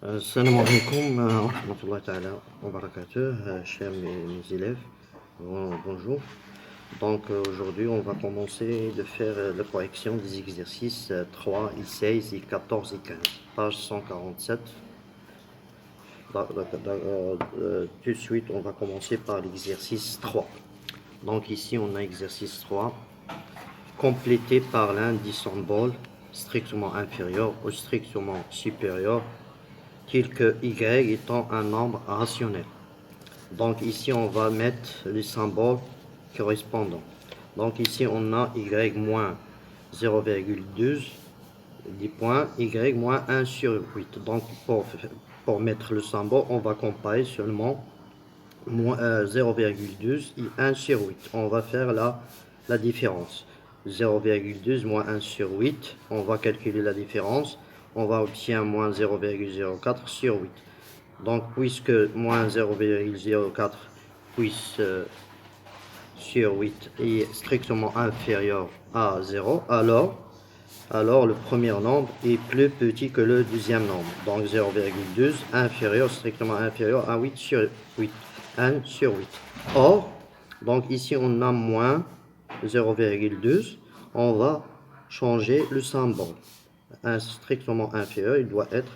Salam alaikum wa rahmatullahi ta'ala wa barakatuh, chers mes élèves, bonjour. Donc aujourd'hui on va commencer de faire la correction des exercices 3 et 16 et 14 et 15, page 147. Tout de suite on va commencer par l'exercice 3. Donc ici on a exercice 3, complété par l'indice symbole strictement inférieur ou strictement supérieur tel que y étant un nombre rationnel. Donc ici on va mettre les symboles correspondants. Donc ici on a y moins 0,12 des points, y moins 1 sur 8. Donc pour mettre le symbole, on va comparer seulement 0,12 et 1 sur 8. On va faire la différence. 0,12 moins 1 sur 8, on va calculer la différence. On va obtenir moins 0,04 sur 8. Donc, puisque moins 0,04 sur 8 est strictement inférieur à 0, alors le premier nombre est plus petit que le deuxième nombre. Donc 0,12 strictement inférieur à 8 sur 8. 1 sur 8. Or, donc ici on a moins 0,12. On va changer le symbole. Un strictement inférieur, il doit être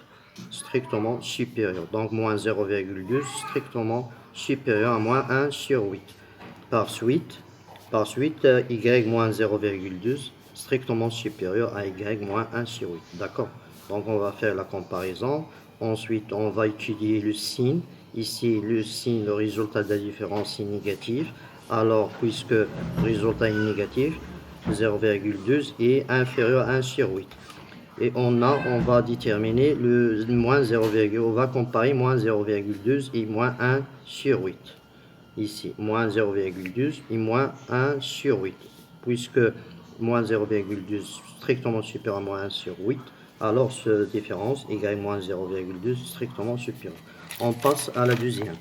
strictement supérieur. Donc moins 0,12 strictement supérieur à moins 1 sur 8. Par suite, y moins 0,12 strictement supérieur à y moins 1 sur 8. D'accord? Donc on va faire la comparaison. Ensuite, on va étudier le signe. Ici, le signe, le résultat de la différence est négatif. Alors, puisque le résultat est négatif, 0,12 est inférieur à 1 sur 8. Et on va déterminer le moins 0, on va comparer moins 0,12 et moins 1 sur 8. Ici, moins 0,12 et moins 1 sur 8. Puisque moins 0,12 strictement supérieur à moins 1 sur 8, alors cette différence égale moins 0,12 strictement supérieur. On passe à la deuxième.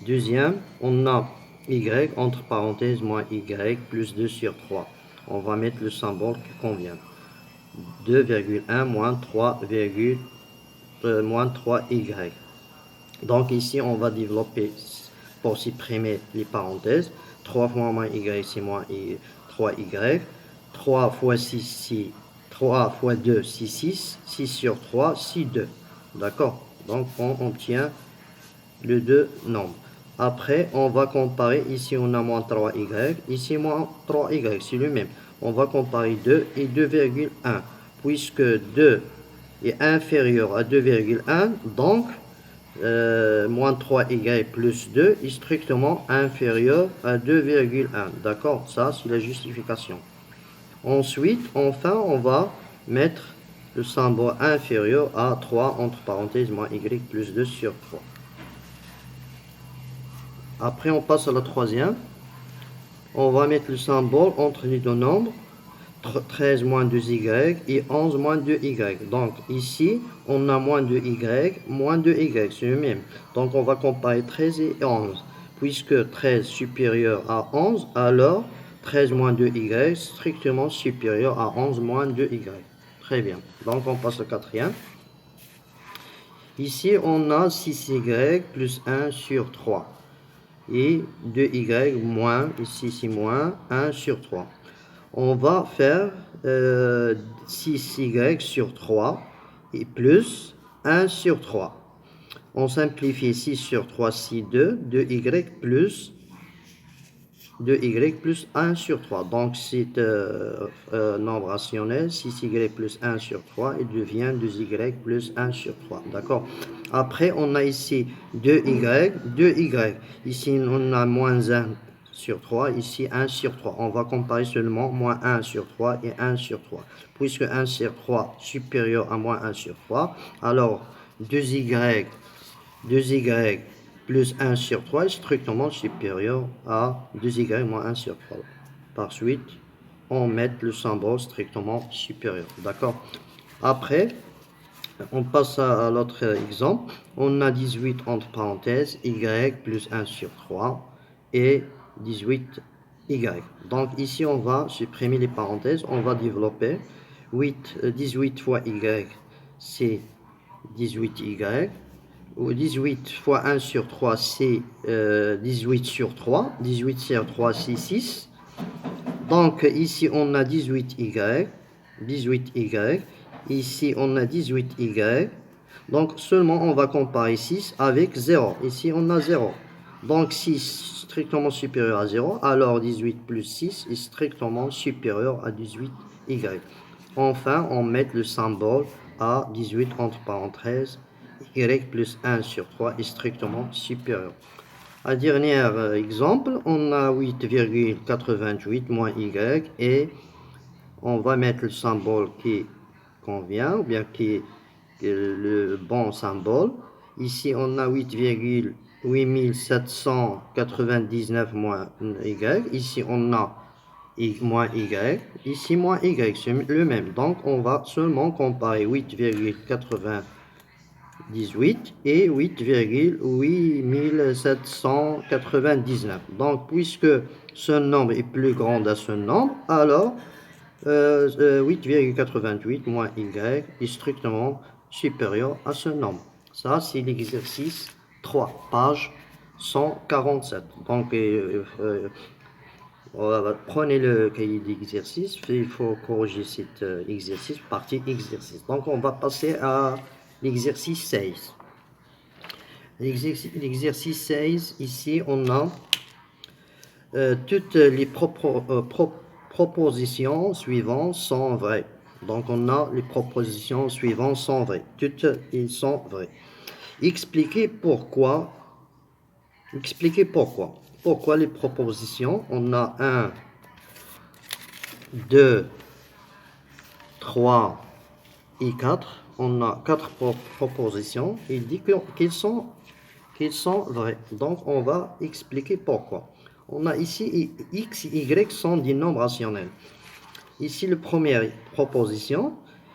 Deuxième, on a y entre parenthèses moins y plus 2 sur 3. On va mettre le symbole qui convient. 2,1 moins 3,y. Donc ici, on va développer pour supprimer les parenthèses. 3 fois moins y, c'est moins 3y. 3 fois 6, c'est 3 fois 2, c'est 6. 6 sur 3, c'est 2. D'accord? Donc on obtient les deux nombres. Après, on va comparer. Ici, on a moins 3y. Ici, moins 3y. C'est le même. On va comparer 2 et 2,1. Puisque 2 est inférieur à 2,1, donc moins 3y plus 2 est strictement inférieur à 2,1. D'accord? Ça, c'est la justification. Ensuite, enfin, on va mettre le symbole inférieur à 3 entre parenthèses moins y plus 2 sur 3. Après, on passe à la troisième. On va mettre le symbole entre les deux nombres. 13 moins 2y et 11 moins 2y. Donc ici, on a moins 2y, moins 2y, c'est le même. Donc on va comparer 13 et 11. Puisque 13 supérieur à 11, alors 13 moins 2y strictement supérieur à 11 moins 2y. Très bien. Donc on passe au quatrième. Ici, on a 6y plus 1 sur 3. Et 2y moins, ici c'est moins 1 sur 3. On va faire 6y sur 3 et plus 1 sur 3. On simplifie 6 sur 3, c'est 2. 2y plus 1 sur 3. Donc c'est nombre rationnel. 6y plus 1 sur 3 et devient 2y plus 1 sur 3. D'accord? Après, on a ici 2y. Ici, on a moins 1 sur 3, ici 1 sur 3. On va comparer seulement moins 1 sur 3 et 1 sur 3. Puisque 1 sur 3 supérieur à moins 1 sur 3, alors 2y plus 1 sur 3 est strictement supérieur à 2y moins 1 sur 3. Par suite, on met le symbole strictement supérieur. D'accord? Après, on passe à l'autre exemple. On a 18 entre parenthèses, y plus 1 sur 3 et 18y. Donc ici, on va supprimer les parenthèses. On va développer 18 fois y, c'est 18y, ou 18 fois 1 sur 3, c'est 18 sur 3. 18 sur 3, c'est 6. Donc, ici, on a 18y. 18y. Ici, on a 18y. Donc, seulement, on va comparer 6 avec 0. Ici, on a 0. Donc, 6 strictement supérieur à 0. Alors, 18 plus 6 est strictement supérieur à 18y. Enfin, on met le symbole à 18 entre parenthèses. Y plus 1 sur 3 est strictement supérieur. Un dernier exemple, on a 8,88 moins y et on va mettre le symbole qui convient ou bien qui est le bon symbole. Ici, on a 8,8799 moins y. Ici, on a moins y. Ici, moins y, c'est le même. Donc, on va seulement comparer 8,98 et 8,8799. Donc, puisque ce nombre est plus grand de ce nombre, alors 8,88 moins y est strictement supérieur à ce nombre. Ça, c'est l'exercice 3, page 147. Donc, prenez le cahier d'exercice, il faut corriger cet exercice, partie exercice. Donc, on va passer à l'exercice 16. L'exercice 16, ici, on a toutes les propositions suivantes sont vraies. Donc, on a les propositions suivantes sont vraies. Toutes, ils sont vraies. Expliquez pourquoi. Pourquoi les propositions. On a 1, 2, 3 et 4. On a 4 propositions. Il dit qu'ils sont vraies. Donc, on va expliquer pourquoi. On a ici x et y sont des nombres rationnels. Ici, la première proposition,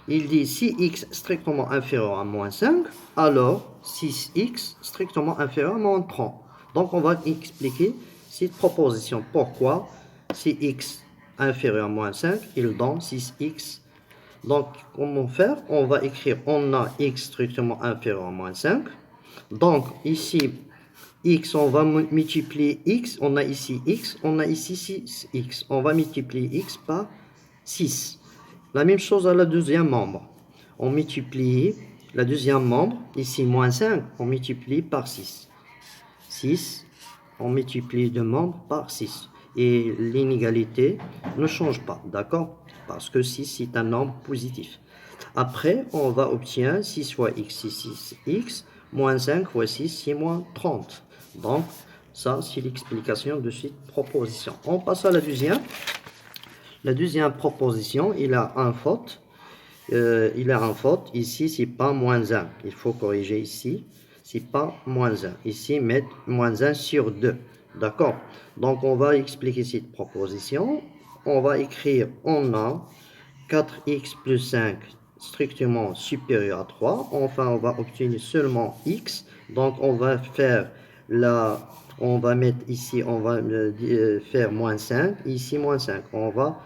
il dit si x strictement inférieur à moins 5, alors 6x strictement inférieur à moins 30. Donc, on va expliquer cette proposition. Pourquoi si x inférieur à moins 5, il donne 6x. Donc, comment faire? On va écrire, on a x strictement inférieur à moins 5. Donc, ici, x, on va multiplier x, on a ici x, on a ici 6x. On va multiplier x par 6. La même chose à la deuxième membre. On multiplie la deuxième membre, ici moins 5, on multiplie par 6. 6, on multiplie deux membres par 6. Et l'inégalité ne change pas, d'accord? Parce que 6, c'est un nombre positif. Après, on va obtenir 6 fois x, c'est 6x, moins 5 fois 6, c'est moins 30. Donc, ça, c'est l'explication de cette proposition. On passe à la deuxième. La deuxième proposition, il a un faute. Ici, c'est pas moins 1. Il faut corriger ici. C'est pas moins 1. Ici, mettre moins 1 sur 2. D'accord? Donc, on va expliquer cette proposition. On va écrire, on a 4x plus 5 strictement supérieur à 3. Enfin, on va obtenir seulement x. Donc, on va faire on va mettre ici, on va faire moins 5. Ici, moins 5. On va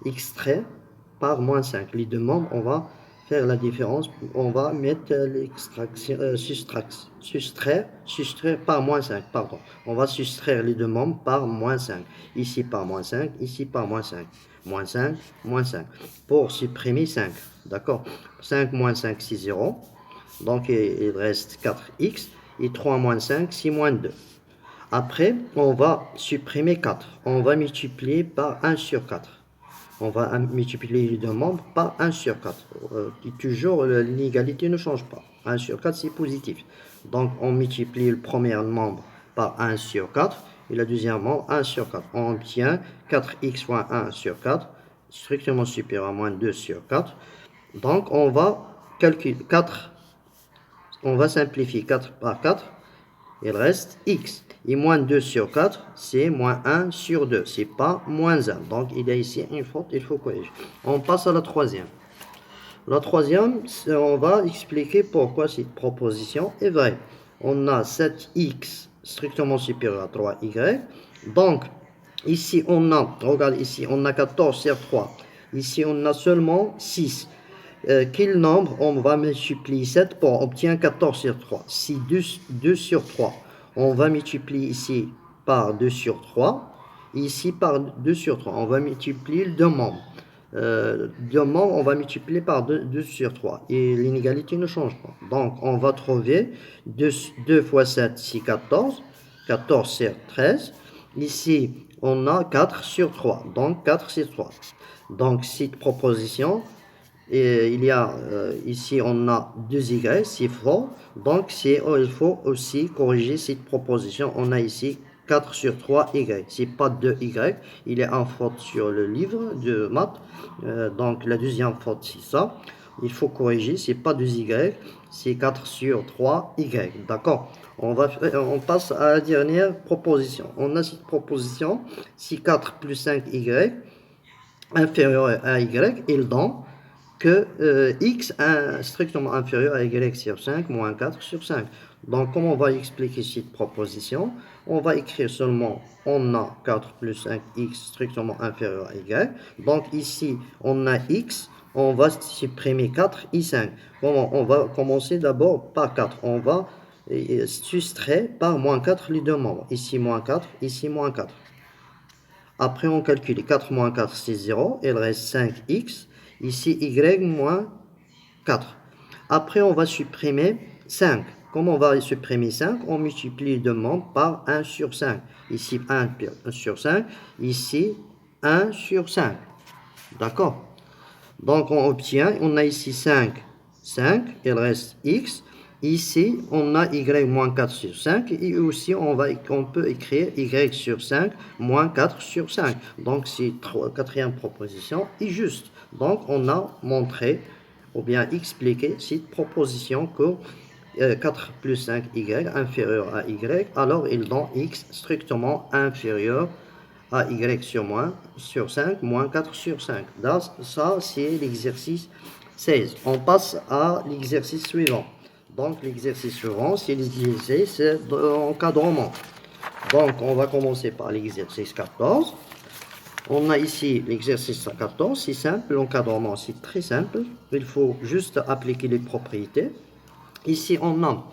extraire par moins 5. Les deux membres, on va faire la différence. On va mettre l'extraction, soustraire par moins 5. Pardon. On va soustraire les deux membres par moins 5. Ici par moins 5, ici par moins 5. Moins 5, moins 5. Pour supprimer 5. D'accord? 5 moins 5, c'est 0. Donc, il reste 4x. Et 3 moins 5, c'est moins 2. Après, on va supprimer 4. On va multiplier par 1 sur 4. On va multiplier les deux membres par 1 sur 4. Toujours, l'inégalité ne change pas. 1 sur 4, c'est positif. Donc, on multiplie le premier membre par 1 sur 4 et le deuxième membre 1 sur 4. On obtient 4x fois 1 sur 4, strictement supérieur à moins 2 sur 4. Donc, on va calculer 4. On va simplifier 4 par 4. Il reste x. Et moins 2 sur 4, c'est moins 1 sur 2. C'est pas moins 1. Donc, il y a ici une faute, il faut corriger. On passe à la troisième. La troisième, on va expliquer pourquoi cette proposition est vraie. On a 7x strictement supérieur à 3y. Donc, ici, on a, regarde ici, on a 14 sur 3. Ici, on a seulement 6. quel nombre on va multiplier 7 pour obtenir 14 sur 3? Si 2 sur 3, on va multiplier ici par 2 sur 3, ici par 2 sur 3. On va multiplier le deux membres. Deux membres, on va multiplier par 2 sur 3. Et l'inégalité ne change pas. Donc, on va trouver 2 fois 7, c'est 14. 14 c'est 13. Ici, on a 4 sur 3. Donc, 4 c'est 3. Donc, cette proposition, et il y a ici on a 2y, c'est faux. Donc il faut aussi corriger cette proposition. On a ici 4 sur 3y, c'est pas 2y. Il y a une faute sur le livre de maths. Donc la deuxième faute c'est ça. Il faut corriger, c'est pas 2y, c'est 4 sur 3y. D'accord. On passe à la dernière proposition. On a cette proposition, c'est 4 plus 5y inférieur à y, il donne que x est strictement inférieur à y sur 5 moins 4 sur 5. Donc, comment on va expliquer cette proposition? On va écrire seulement, on a 4 plus 5x strictement inférieur à y. Donc, ici, on a x, on va supprimer 4 et 5. Comment? On va commencer d'abord par 4. On va soustraire par moins 4 les deux membres. Ici, moins 4, ici, moins 4. Après, on calcule 4 moins 4, c'est 0. Il reste 5x. Ici, y moins 4. Après, on va supprimer 5. Comment on va supprimer 5? On multiplie les deux membres par 1 sur 5. Ici, 1 sur 5. Ici, 1 sur 5. D'accord? Donc, on obtient, on a ici 5. 5, il reste x. Ici, on a y moins 4 sur 5. Et aussi, on peut écrire y sur 5 moins 4 sur 5. Donc, c'est la quatrième proposition est juste. Donc, on a montré ou bien expliqué cette proposition que 4 plus 5y inférieur à y, alors il donne x strictement inférieur à y sur 5 moins 4 sur 5. Donc, ça, c'est l'exercice 16. On passe à l'exercice suivant. Donc, l'exercice suivant, c'est l'exercice d'encadrement. Donc, on va commencer par l'exercice 14. On a ici l'exercice 14, c'est simple, l'encadrement c'est très simple, il faut juste appliquer les propriétés. Ici on a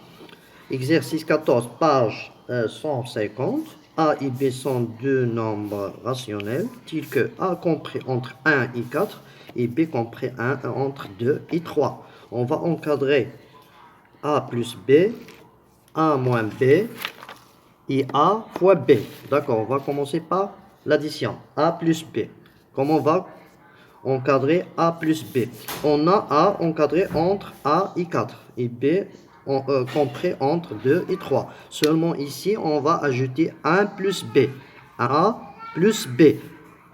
exercice 14, page 150, A et B sont deux nombres rationnels, tels que A compris entre 1 et 4 et B compris entre 2 et 3. On va encadrer A plus B, A moins B et A fois B. D'accord, on va commencer par l'addition A plus B. Comment on va encadrer A plus B? On a A encadré entre A et 4 et B compris entre 2 et 3. Seulement ici, on va ajouter 1 plus B. A plus B.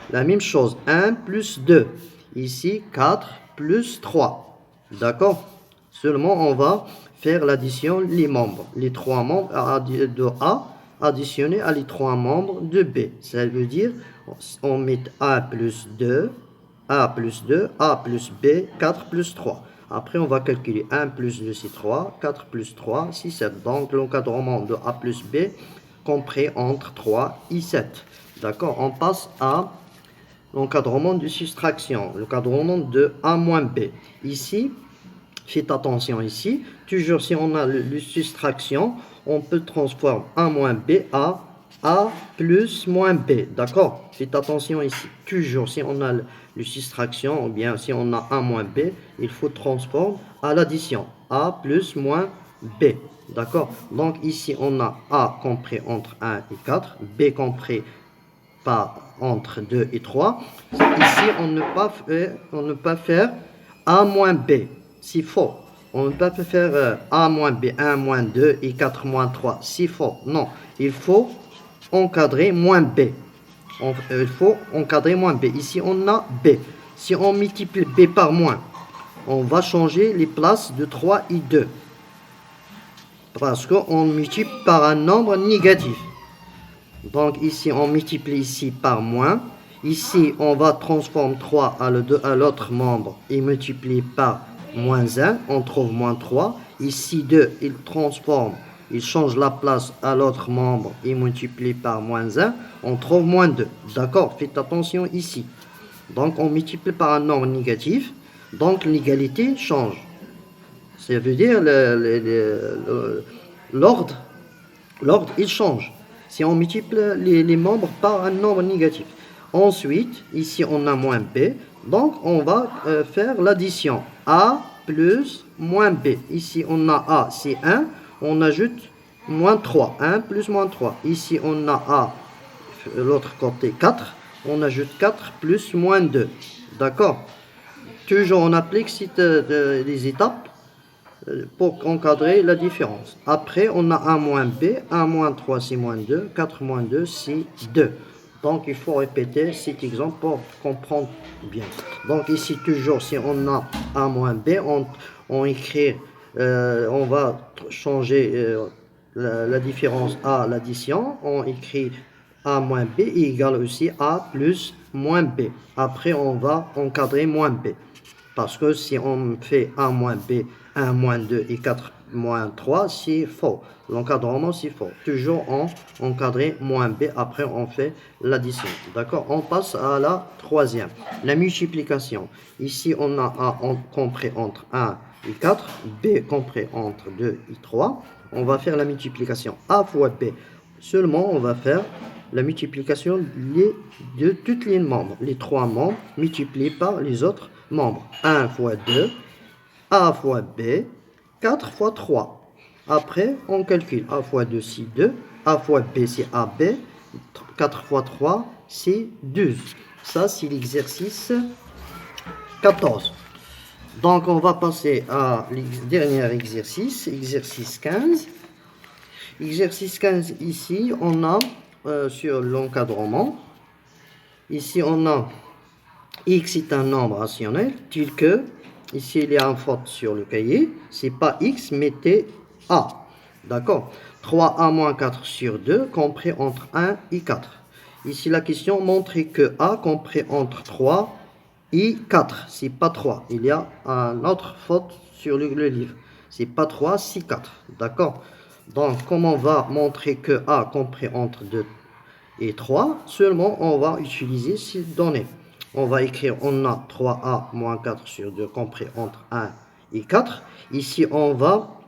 La même chose, 1 plus 2. Ici, 4 plus 3. D'accord? Seulement, on va faire l'addition les membres. Les trois membres de A additionnés à les trois membres de B. Ça veut dire, on met A plus 2, A plus 2, A plus B, 4 plus 3. Après, on va calculer 1 plus 2, c'est 3, 4 plus 3, c'est 7. Donc, l'encadrement de A plus B compris entre 3 et 7. D'accord? On passe à l'encadrement de soustraction, l'encadrement de A moins B. Ici, faites attention ici, toujours si on a le soustraction, on peut transformer A moins B à A plus moins B. D'accord? Faites attention ici. Toujours si on a le soustraction, ou bien si on a A moins B, il faut transformer à l'addition. A plus moins B. D'accord? Donc ici on a A compris entre 1 et 4, B compris par entre 2 et 3. Ici on ne peut pas faire A moins B. C'est faux. On ne peut pas faire A moins B, 1 moins 2 et 4 moins 3. C'est faux. Non. Il faut encadrer moins B. Il faut encadrer moins B. Ici, on a B. Si on multiplie B par moins, on va changer les places de 3 et 2. Parce qu'on multiplie par un nombre négatif. Donc ici, on multiplie ici par moins. Ici, on va transformer 3 à l'autre membre et multiplier par moins 1, on trouve moins 3. Ici, 2, il transforme, il change la place à l'autre membre et multiplie par moins 1, on trouve moins 2. D'accord? Faites attention ici. Donc, on multiplie par un nombre négatif. Donc l'égalité change. Ça veut dire l'ordre, il change. Si on multiplie les membres par un nombre négatif. Ensuite, ici on a moins b. Donc on va faire l'addition. A plus moins b. Ici on a A, c'est 1. On ajoute moins 3. 1 plus moins 3. Ici on a A, l'autre côté 4. On ajoute 4 plus moins 2. D'accord? Toujours on applique les étapes pour encadrer la différence. Après, on a 1 moins b, 1 moins 3, c'est moins 2, 4 moins 2, c'est 2. Donc, il faut répéter cet exemple pour comprendre bien. Donc, ici, toujours, si on a 1 moins b, on écrit, on va changer la différence à l'addition. On écrit a moins b égale aussi a plus moins b. Après, on va encadrer moins b. Parce que si on fait 1 moins b, 1 moins 2 et 4 moins 3, c'est faux. L'encadrement, c'est faux. Toujours on encadrer moins b, après on fait l'addition. D'accord? On passe à la troisième. La multiplication. Ici, on a a compris entre 1 et 4, b compris entre 2 et 3. On va faire la multiplication a fois b. Seulement, on va faire la multiplication de toutes les membres. Les trois membres multipliés par les autres membres. 1 fois 2, A fois B, 4 fois 3. Après, on calcule. A fois 2, c'est 2. A fois B, c'est AB. 4 fois 3, c'est 12. Ça, c'est l'exercice 14. Donc, on va passer à le dernier exercice, exercice 15. Exercice 15, ici, on a sur l'encadrement. Ici, on a x est un nombre rationnel, tel que, ici, il y a une faute sur le cahier. C'est pas x, mettez a. D'accord? 3a moins 4 sur 2, compris entre 1 et 4. Ici, la question montre que a compris entre 3 et 4. C'est pas 3. Il y a une autre faute sur le livre. C'est pas 3, c'est 4. D'accord? Donc, comme on va montrer que a compris entre 2 et 3, seulement on va utiliser ces données. On va écrire, on a 3a moins 4 sur 2 compris entre 1 et 4. Ici, on va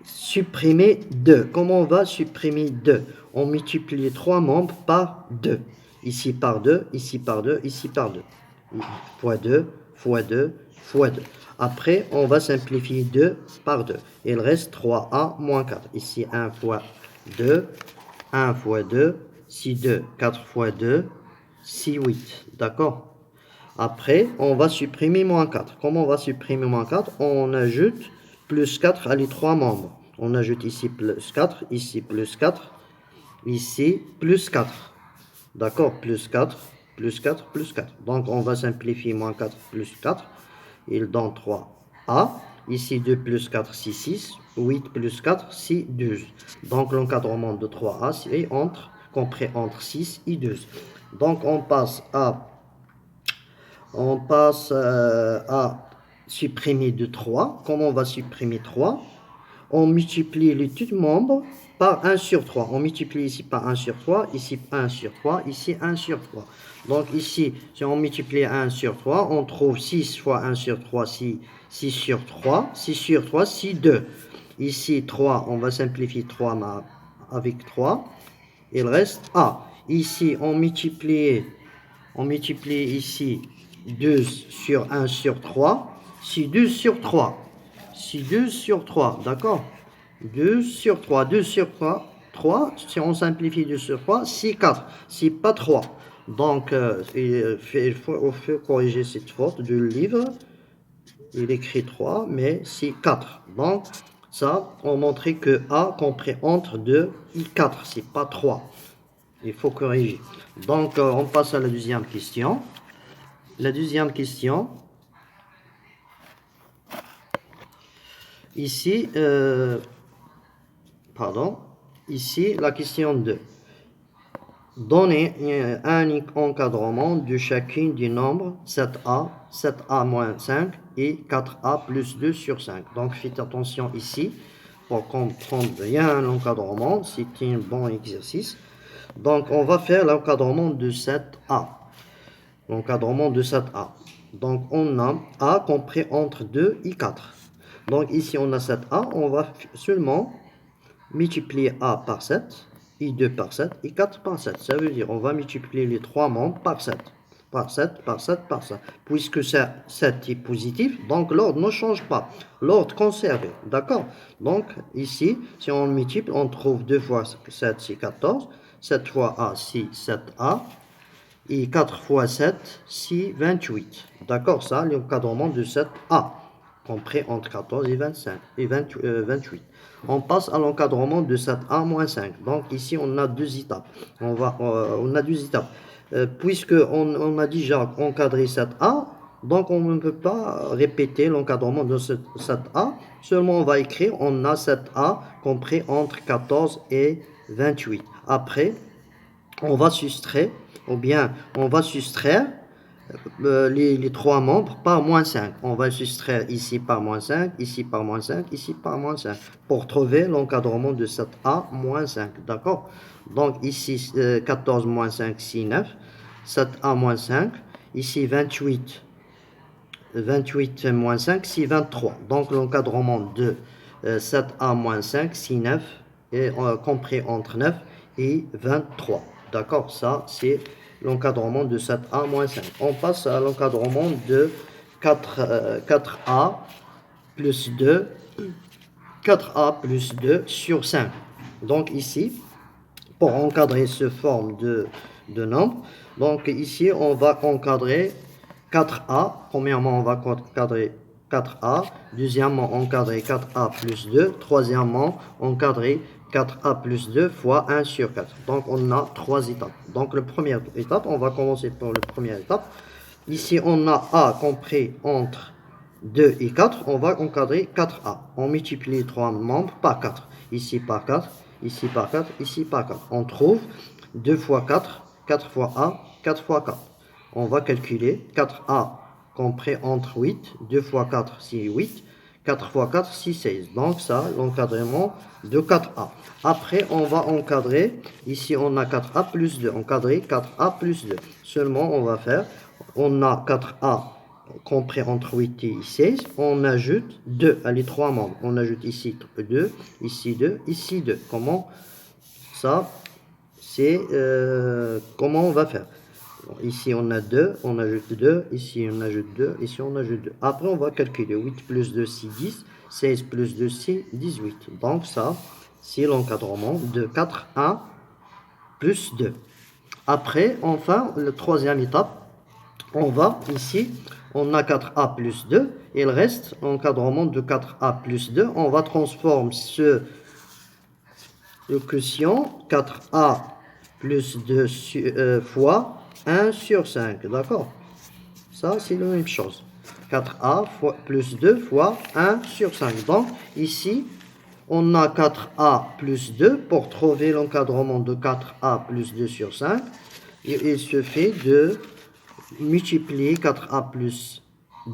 supprimer 2. Comment on va supprimer 2? On multiplie les trois membres par 2. Ici par 2, ici par 2, ici par 2. Fois 2, fois 2, fois 2. Après, on va simplifier 2 par 2. Il reste 3a moins 4. Ici, 1 fois 2, 1 fois 2, 6, 2, 4 fois 2, 6, 8. D'accord? Après, on va supprimer moins 4. Comment on va supprimer moins 4? On ajoute plus 4 à les trois membres. On ajoute ici plus 4, ici plus 4, ici plus 4. D'accord? Plus 4, plus 4, plus 4. Donc, on va simplifier moins 4 plus 4. Il donne 3a. Ici, 2 plus 4, c'est 6. 8 plus 4, c'est 12. Donc, l'encadrement de 3a, c'est compris entre 6 et 12. Donc, on passe à supprimer de 3. Comment on va supprimer 3? On multiplie les tous membres par 1 sur 3. On multiplie ici par 1 sur 3, ici 1 sur 3, ici 1 sur 3. Donc ici, si on multiplie 1 sur 3, on trouve 6 fois 1 sur 3, 6 sur 3. 6 sur 3, c'est 2. Ici, 3, on va simplifier 3 avec 3. Il reste A. Ici, on multiplie ici 2 sur 1 sur 3. C'est 2 sur 3. C'est 2 sur 3, d'accord? 2 sur 3, 2 sur 3, 3, si on simplifie 2 sur 3, c'est 4, c'est pas 3. Donc, il faut corriger cette faute du livre. Il écrit 3, mais c'est 4. Donc, ça, on montrait que A compris entre 2 et 4, c'est pas 3. Il faut corriger. Donc, on passe à la deuxième question. La deuxième question... Ici, ici, la question 2. Donnez un encadrement de chacune des nombres 7a, 7a moins 5 et 4a plus 2 sur 5. Donc, faites attention ici pour comprendre bien l'encadrement. C'est un bon exercice. Donc, on va faire l'encadrement de 7a. L'encadrement de 7a. Donc, on a A compris entre 2 et 4. Donc, ici, on a 7A. On va seulement multiplier A par 7, et 2 par 7, et 4 par 7. Ça veut dire on va multiplier les trois membres par 7. Par 7, par 7, par 7. Puisque 7 est positif, donc l'ordre ne change pas. L'ordre conservé. D'accord? Donc, ici, si on multiplie, on trouve 2 fois 7, c'est 14. 7 fois A, c'est 7A. Et 4 fois 7, c'est 28. D'accord? Ça, l'encadrement de 7A, compris entre 14 et 25, et 28. On passe à l'encadrement de 7A-5. Donc ici, on a deux étapes. On a deux étapes. Puisque on a déjà encadré 7A, donc on ne peut pas répéter l'encadrement de 7A. Seulement, on va écrire, on a 7A compris entre 14 et 28. Après, on va soustraire, ou bien on va soustraire les trois membres par moins 5. On va soustraire ici par moins 5, ici par moins 5, ici par moins 5, pour trouver l'encadrement de 7A moins 5. D'accord? Donc ici 14 moins 5, c'est 9. 7A moins 5. Ici 28. 28 moins 5, c'est 23. Donc l'encadrement de 7A moins 5, c'est 9, et, compris entre 9 et 23. D'accord? Ça, c'est l'encadrement de 7A moins 5. On passe à l'encadrement de 4A plus 2. 4A plus 2 sur 5. Donc ici, pour encadrer ce forme de nombre, donc ici, on va encadrer 4A. Premièrement, on va encadrer 4A. Deuxièmement, encadrer 4A plus 2. Troisièmement, encadrer 4A plus 2 fois 1 sur 4. Donc, on a trois étapes. Donc, la première étape, on va commencer par la première étape. Ici, on a A compris entre 2 et 4. On va encadrer 4A. On multiplie les trois membres par 4. Ici par 4, ici par 4, ici par 4. On trouve 2 fois 4, 4 fois A, 4 fois 4. On va calculer 4A compris entre 8. 2 fois 4, c'est 8. 4 fois 4, c'est 16. Donc ça, l'encadrement de 4A. Après, on va encadrer. Ici, on a 4A plus 2. Encadrer 4A plus 2. Seulement, on va faire. On a 4A compris entre 8 et 16. On ajoute 2 à les trois membres. On ajoute ici 2, ici 2, ici 2. Comment ça? C'est comment on va faire? Ici, on a 2, on ajoute 2, ici, on ajoute 2, ici, on ajoute 2. Après, on va calculer 8 plus 2, c'est 10, 16 plus 2, c'est 18. Donc, ça, c'est l'encadrement de 4A plus 2. Après, enfin, la troisième étape, on va ici, on a 4A plus 2, et il reste l'encadrement de 4A plus 2. On va transformer ce quotient 4A plus 2 fois 1 sur 5, d'accord? Ça, c'est la même chose. 4A plus 2 fois 1 sur 5. Donc, ici, on a 4A plus 2 pour trouver l'encadrement de 4A plus 2 sur 5. Et il se fait de multiplier 4A plus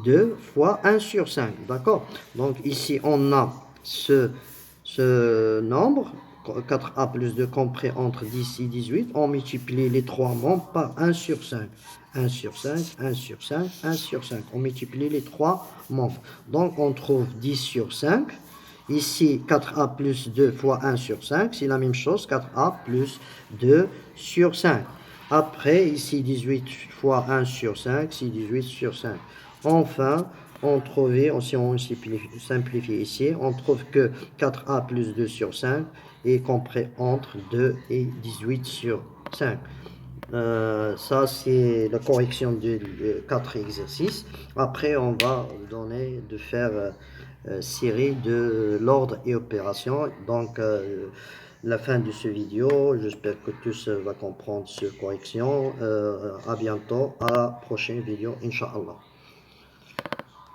2 fois 1 sur 5, d'accord? Donc, ici, on a ce nombre. 4A plus 2 compris entre 10 et 18, on multiplie les trois membres par 1 sur 5. 1 sur 5, 1 sur 5, 1 sur 5. On multiplie les trois membres. Donc, on trouve 10 sur 5. Ici, 4A plus 2 fois 1 sur 5, c'est la même chose, 4A plus 2 sur 5. Après, ici, 18 fois 1 sur 5, c'est 18 sur 5. Enfin, on trouve, si on simplifie ici, on trouve que 4A plus 2 sur 5 est compris entre 2 et 18 sur 5. Ça, c'est la correction de 4 exercices. Après, on va donner de faire série de l'ordre et opération. Donc, la fin de ce vidéo. J'espère que tous va comprendre cette correction. À bientôt, à la prochaine vidéo, Inch'Allah.